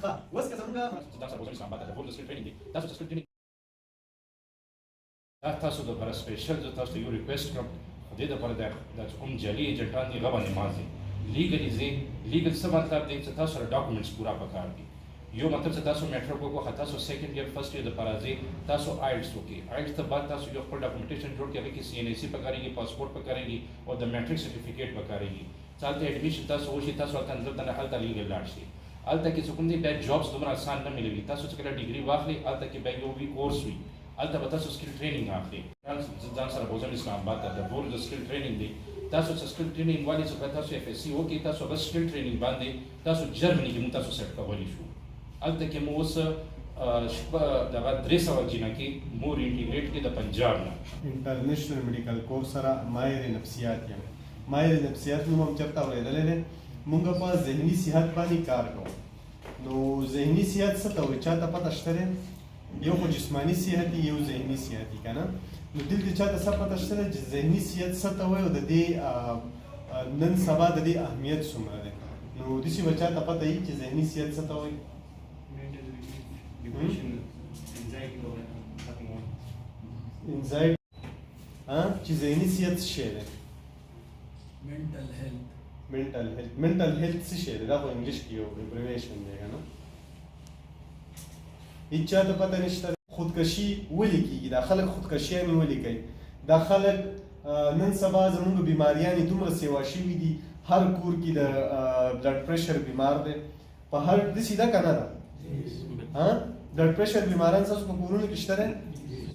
ها اوس که زمونږ دا سره وزن اسلام آباد د ورلد سکل ټریننګ دی تاسو چې سکل ټریننګ تاسو د پر سپیشل تاسو یو ریکوست کوم د دې لپاره د کوم جعلي ایجنټان دی غو باندې مازي لیګلی زی لیګل څه مطلب دی چې تاسو سره ډاکومېنټس پورا پکار دي یو مطلب چې تاسو میټرو کو تاسو سیکنډ ایئر فرست ایئر د پرازي تاسو آیلټس وکي آیلټس ته بعد تاسو یو خپل ډاکومېنټیشن جوړ کړئ چې سی ان ای سی پکاريږي پاسپورت پکاريږي او د میټریک سرټیفیکیټ پکاريږي چالتہ ایڈمیشن تاسو وشي تاسو تنظیم ته حل لیګل لاړ شي الته کې څوک دې بیا جابس دومره آسان نه ملوي تاسو چې کله ډیګري واخلي الته کې بیا یو وی کورس وي الته به تاسو سکل ټریننګ اخلي ځان سره بوزم اسلام آباد ته د ورلد سکل ټریننګ دی تاسو چې سکل ټریننګ والی څه تاسو اف اس سی وکي تاسو بس سکل ټریننګ باندې تاسو جرمني کې مو تاسو سیټ کولی شو الته کې مو اوس دغه 300 جنکې مور انټیګریټ کې د پنجاب نه انټرنیشنل میډیکل کورس سره ماهر نفسیات یم ماهر نفسیات نوم هم چېرته اورېدلی دی مونږ په ذهني صحت باندې کار کوو نو ذهني صحت څه ته وایي چاته پته شته دی یو خو جسماني صحت دی یو ذهني صحت دی که نه نو دلته چاته څه پته شته دی چې ذهني صحت څه ته وایي او د دې نن سبا د دې اهمیت څومره دی نو داسې به چاته پته وي چې ذهني صحت څه ته وایي انزایټي چې ذهني صحت څه شی دی mental health څه شی دی دا خو انګلیش کې یو ابریویشن دی که نه هېڅ چاته پته نشته خودکشي ولې کېږي دا خلک خودکشیانې ولې کوي دا خلک نن سبا زموږ بیماریانې دومره سیوا شوي دي هر کور کې د بلډ پریشر بیمار دی په هر داسې ده که نه ده بلډ پریشر بیماران ستاسو په کورونو کې شته دی